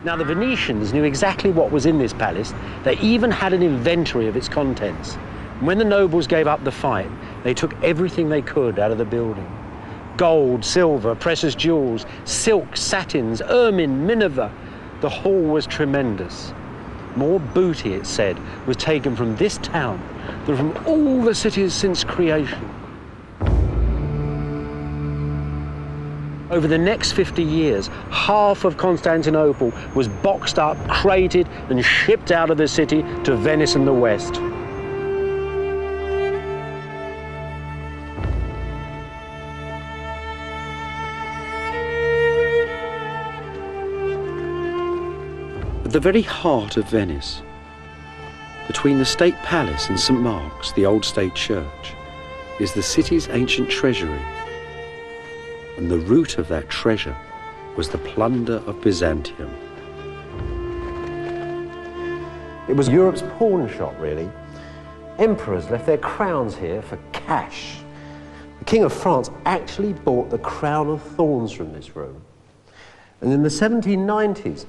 Now, the Venetians knew exactly what was in this palace. They even had an inventory of its contents. When the nobles gave up the fight, they took everything they could out of the building. Gold, silver, precious jewels, silk, satins, ermine, minever. The haul was tremendous. More booty, it said, was taken from this town than from all the cities since creation. Over the next 50 years, half of Constantinople was boxed up, crated, and shipped out of the city to Venice and the West. At the very heart of Venice, between the State Palace and St. Mark's, the old state church, is the city's ancient treasury. And the root of that treasure was the plunder of Byzantium. It was Europe's pawn shop, really. Emperors left their crowns here for cash. The King of France actually bought the crown of thorns from this room. And in the 1790s,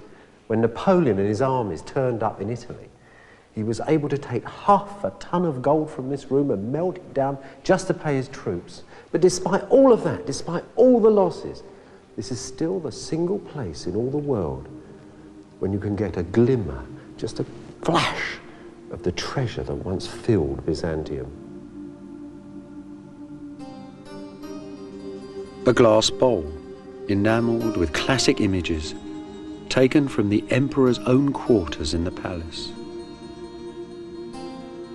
when Napoleon and his armies turned up in Italy, he was able to take half a ton of gold from this room and melt it down just to pay his troops. But despite all of that, despite all the losses, this is still the single place in all the world when you can get a glimmer, just a flash of the treasure that once filled Byzantium. A glass bowl, enamelled with classic images, taken from the emperor's own quarters in the palace.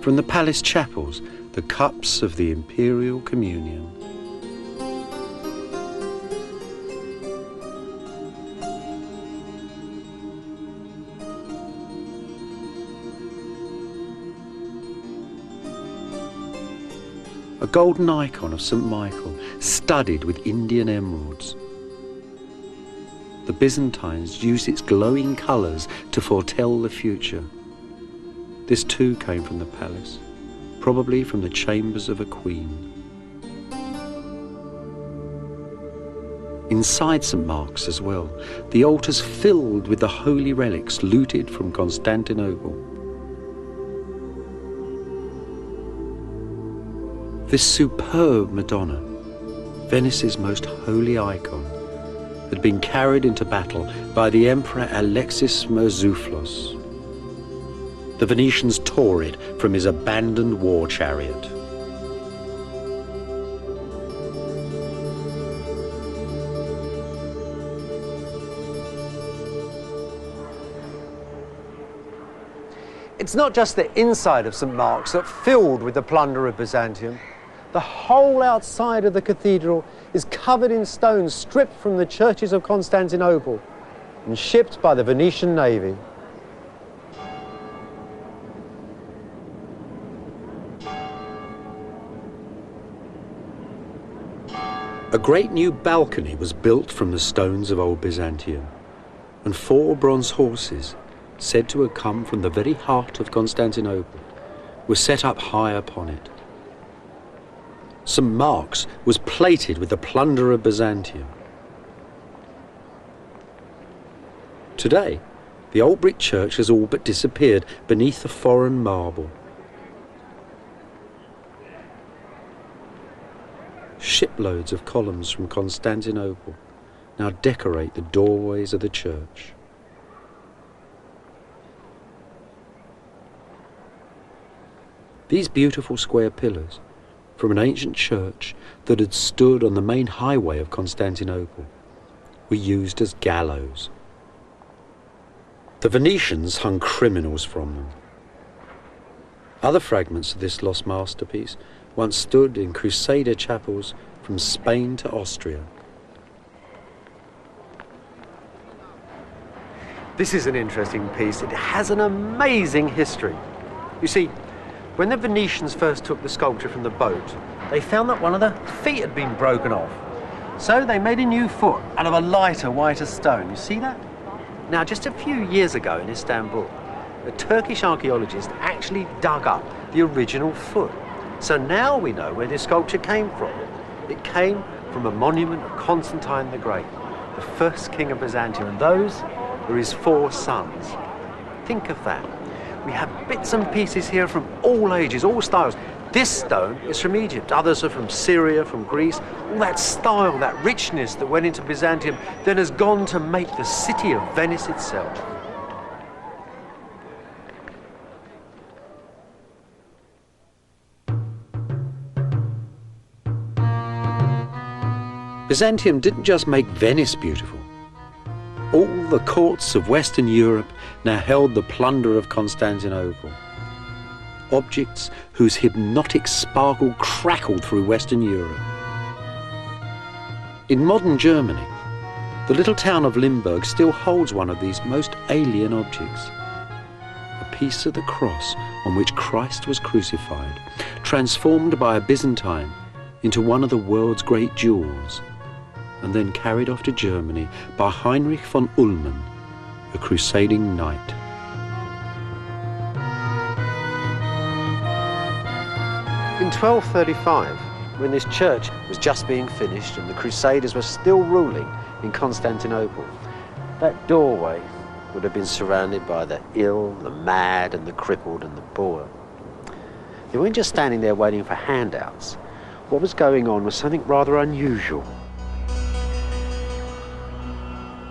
From the palace chapels, the cups of the imperial communion. A golden icon of St. Michael, studded with Indian emeralds. The Byzantines used its glowing colours to foretell the future. This too came from the palace, probably from the chambers of a queen. Inside St. Mark's as well, the altars filled with the holy relics looted from Constantinople. This superb Madonna, Venice's most holy icon, had been carried into battle by the Emperor Alexis Murtzouphlos. The Venetians tore it from his abandoned war chariot. It's not just the inside of St. Mark's that filled with the plunder of Byzantium. The whole outside of the cathedral is covered in stones stripped from the churches of Constantinople and shipped by the Venetian navy. A great new balcony was built from the stones of old Byzantium, and 4 bronze horses, said to have come from the very heart of Constantinople, were set up high upon it. St. Mark's was plated with the plunder of Byzantium. Today, the old brick church has all but disappeared beneath the foreign marble. Shiploads of columns from Constantinople now decorate the doorways of the church. These beautiful square pillars from an ancient church that had stood on the main highway of Constantinople were used as gallows. The Venetians hung criminals from them. Other fragments of this lost masterpiece once stood in Crusader chapels from Spain to Austria. This is an interesting piece. It has an amazing history. You see, when the Venetians first took the sculpture from the boat, they found that one of the feet had been broken off. So they made a new foot out of a lighter, whiter stone. You see that? Now, just a few years ago in Istanbul, a Turkish archaeologist actually dug up the original foot. So now we know where this sculpture came from. It came from a monument of Constantine the Great, the first king of Byzantium. And those were his 4 sons. Think of that. We have bits and pieces here from all ages, all styles. This stone is from Egypt, others are from Syria, from Greece. All that style, that richness that went into Byzantium then has gone to make the city of Venice itself. Byzantium didn't just make Venice beautiful. All the courts of Western Europe now held the plunder of Constantinople. Objects whose hypnotic sparkle crackled through Western Europe. In modern Germany, the little town of Limburg still holds one of these most alien objects. A piece of the cross on which Christ was crucified, transformed by a Byzantine into one of the world's great jewels, and then carried off to Germany by Heinrich von Ullmann, a crusading knight. In 1235, when this church was just being finished and the Crusaders were still ruling in Constantinople, that doorway would have been surrounded by the ill, the mad, and the crippled and the poor. They weren't just standing there waiting for handouts. What was going on was something rather unusual.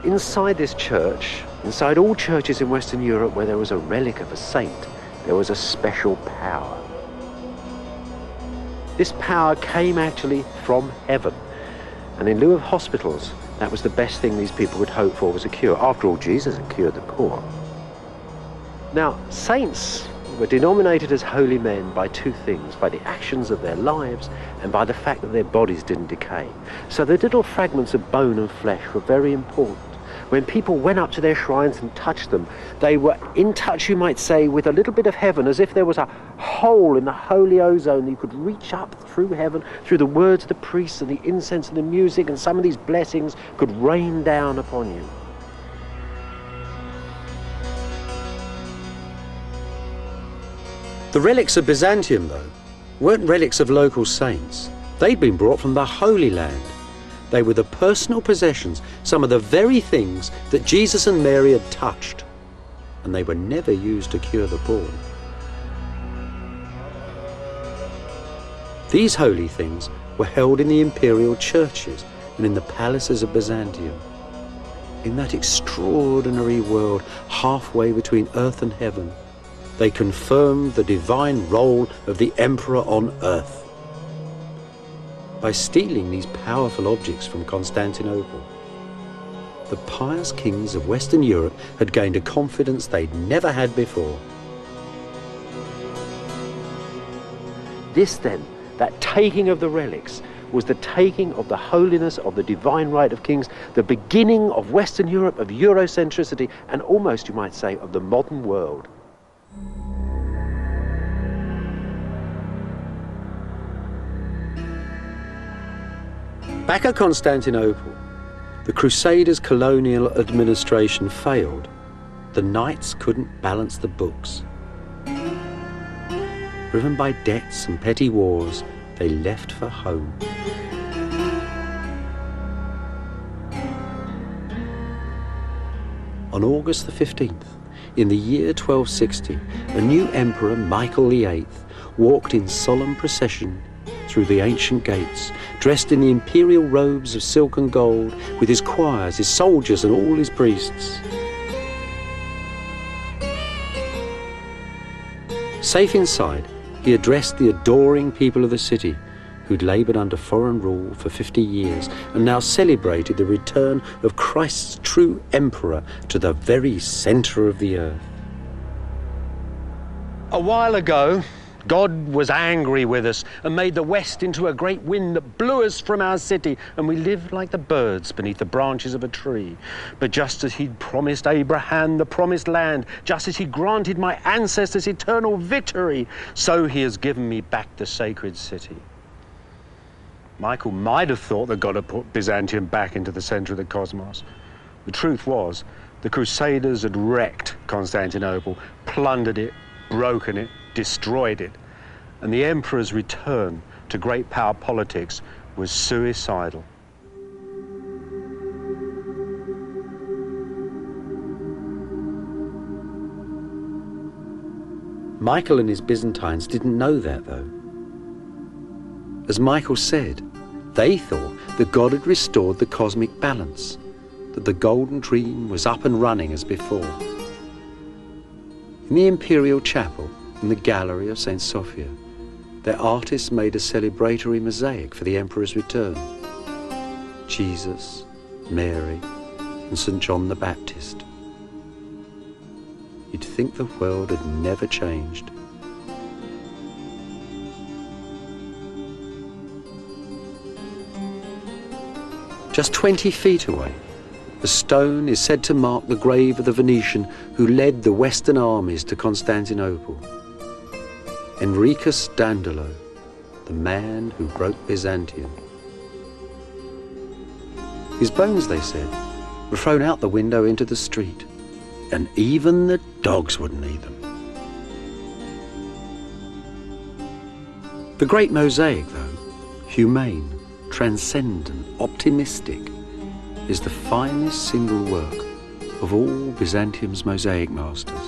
Inside this church, inside all churches in Western Europe where there was a relic of a saint, there was a special power. This power came actually from heaven. And in lieu of hospitals, that was the best thing these people would hope for, was a cure. After all, Jesus had cured the poor. Now, saints were denominated as holy men by 2 things, by the actions of their lives and by the fact that their bodies didn't decay. So the little fragments of bone and flesh were very important. When people went up to their shrines and touched them, they were in touch, you might say, with a little bit of heaven, as if there was a hole in the holy ozone that you could reach up through heaven, through the words of the priests and the incense and the music, and some of these blessings could rain down upon you. The relics of Byzantium, though, weren't relics of local saints. They'd been brought from the Holy Land. They were the personal possessions, some of the very things that Jesus and Mary had touched, and they were never used to cure the poor. These holy things were held in the imperial churches and in the palaces of Byzantium. In that extraordinary world halfway between earth and heaven, they confirmed the divine role of the emperor on earth. By stealing these powerful objects from Constantinople, the pious kings of Western Europe had gained a confidence they'd never had before. This then, that taking of the relics, was the taking of the holiness of the divine right of kings, the beginning of Western Europe, of Eurocentricity, and almost, you might say, of the modern world. Back at Constantinople, the Crusaders' colonial administration failed. The knights couldn't balance the books. Driven by debts and petty wars, they left for home. On August the 15th, in the year 1260, a new emperor, Michael VIII, walked in solemn procession through the ancient gates, dressed in the imperial robes of silk and gold, with his choirs, his soldiers, and all his priests. Safe inside, he addressed the adoring people of the city, who'd laboured under foreign rule for 50 years and now celebrated the return of Christ's true emperor to the very centre of the earth. A while ago, God was angry with us and made the west into a great wind that blew us from our city, and we lived like the birds beneath the branches of a tree. But just as he'd promised Abraham the promised land, just as he granted my ancestors eternal victory, so he has given me back the sacred city. Michael might have thought that God had put Byzantium back into the centre of the cosmos. The truth was, the Crusaders had wrecked Constantinople, plundered it, broken it, destroyed it, and the emperor's return to great power politics was suicidal. Michael and his Byzantines didn't know that, though. As Michael said, they thought that God had restored the cosmic balance, that the golden dream was up and running as before. In the Imperial Chapel, in the gallery of St. Sophia, their artists made a celebratory mosaic for the Emperor's return. Jesus, Mary, and St. John the Baptist. You'd think the world had never changed. Just 20 feet away, a stone is said to mark the grave of the Venetian who led the Western armies to Constantinople. Enricus Dandolo, the man who broke Byzantium. His bones, they said, were thrown out the window into the street, and even the dogs wouldn't eat them. The great mosaic, though, humane, transcendent, optimistic, is the finest single work of all Byzantium's mosaic masters.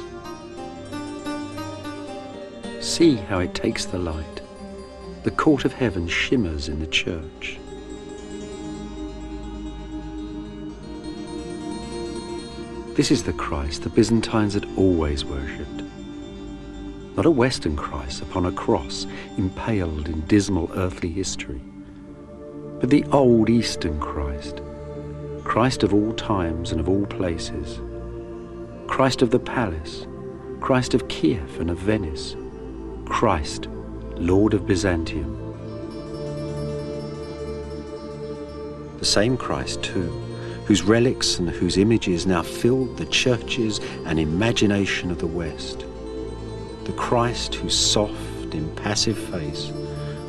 See how it takes the light. The court of heaven shimmers in the church. This is the Christ the Byzantines had always worshipped. Not a Western Christ upon a cross impaled in dismal earthly history, but the old Eastern Christ, Christ of all times and of all places, Christ of the palace, Christ of Kiev and of Venice, Christ, Lord of Byzantium. The same Christ, too, whose relics and whose images now filled the churches and imagination of the West. The Christ whose soft, impassive face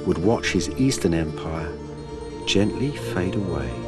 would watch his Eastern empire gently fade away.